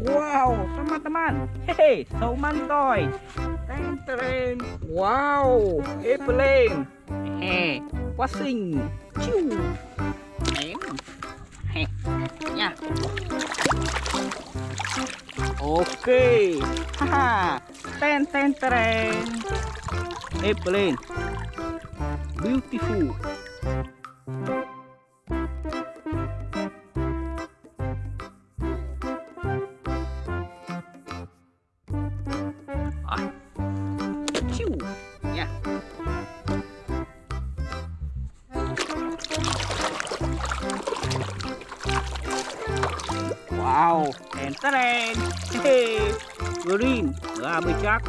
Wow, teman-teman. Hehe, so many toy. Tren. Wow, airplane. Hehe, passing. Ciu. Hehe, ya. Oke. Haha. Tren. Airplane. Beautiful. Ya. Wow, keren. Hehe. Green, lebih cak.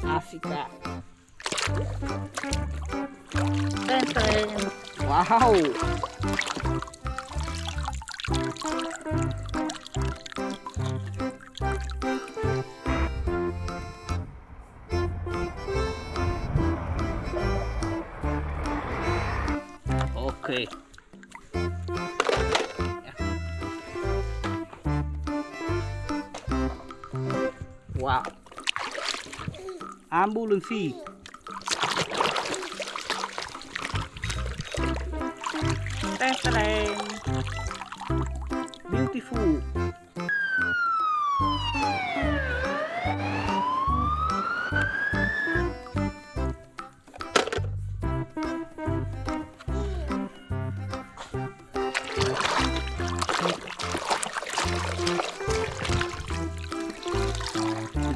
Asika. Tren. Wow. Oke. Wow. Ambulansi. Tren. Beautiful.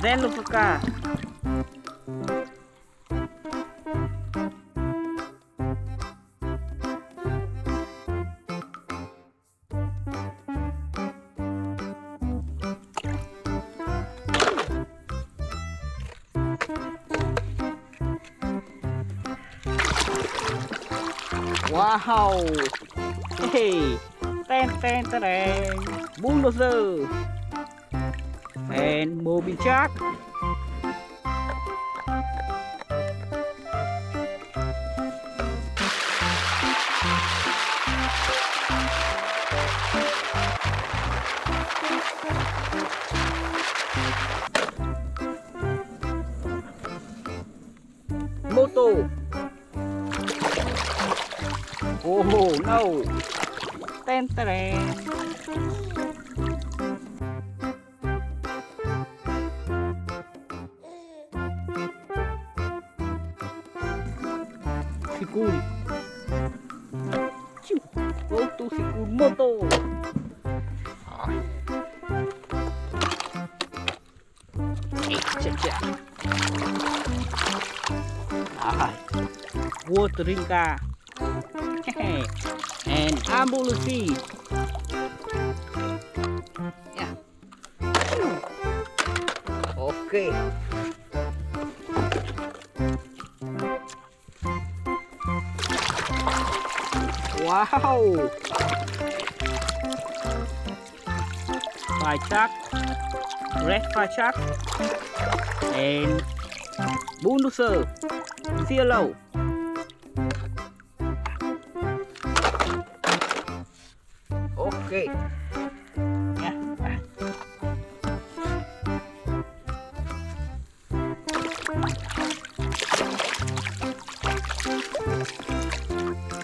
Then look at car. Wow. Hey. Tren. Bulldozer. And mobil truk. Moto. Oh no. Tren. Sikul. Ciu. Moto sikul moto. Cek. Watering car. And ambulansi. Ya. Oke. Wow. Fire truck, red fire truck, and bulldozer. Yellow. Oke. Ya.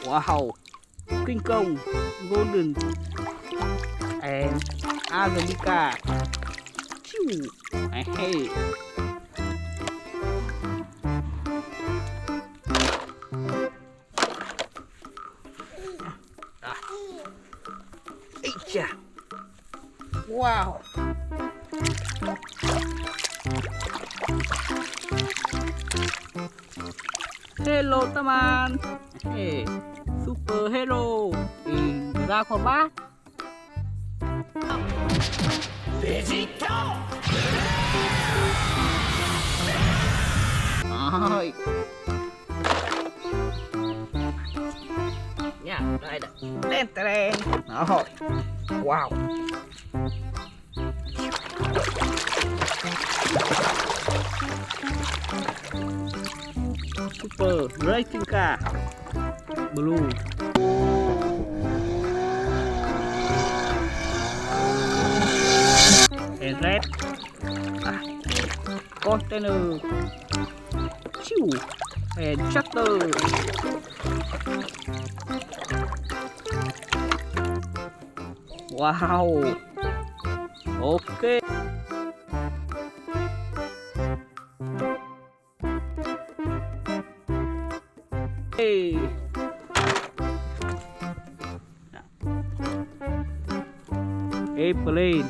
Wow. King Kong, Golden, and Angelica. Chew. Hey. Iya. Wow. Hello teman. Hey, superhero in Dragon Combat. Hai. Đây đây. Lên lên. Rồi. Wow. Super racing car. Blue. And red. Container. Chew. And shutter. Wow. Okay. Hey. Airplane.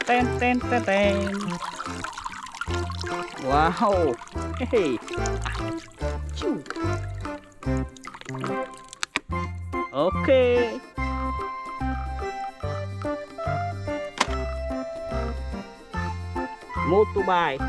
Ten ten ten ten. Wow. Hey. Chew. Okay. Motorbike.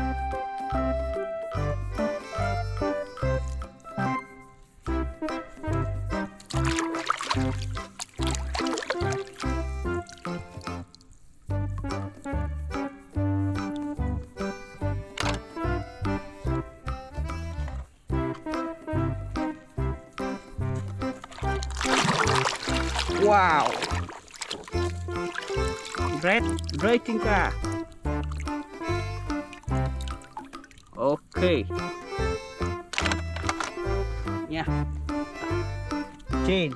Wow. Red racing car. Okay. Nha. Trên.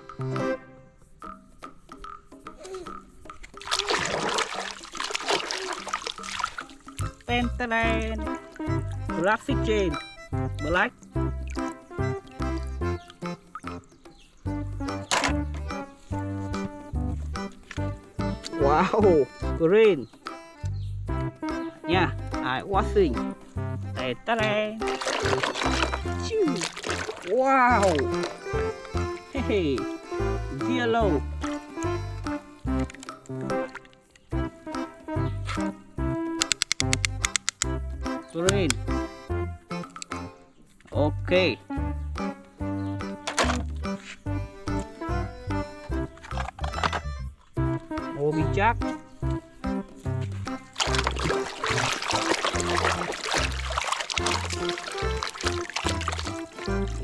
Ten ten. Plastic chain. Black. Wow, green. Nha, I washing. Ta-da. Wow. Hey, yellow. Green. Okay. Mobil Truk.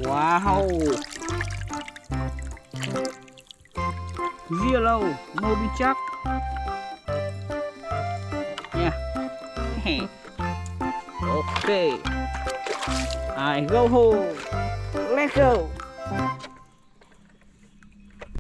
Wow. Yellow Mobil Truk. Yeah. Okay. I go home. Let's go.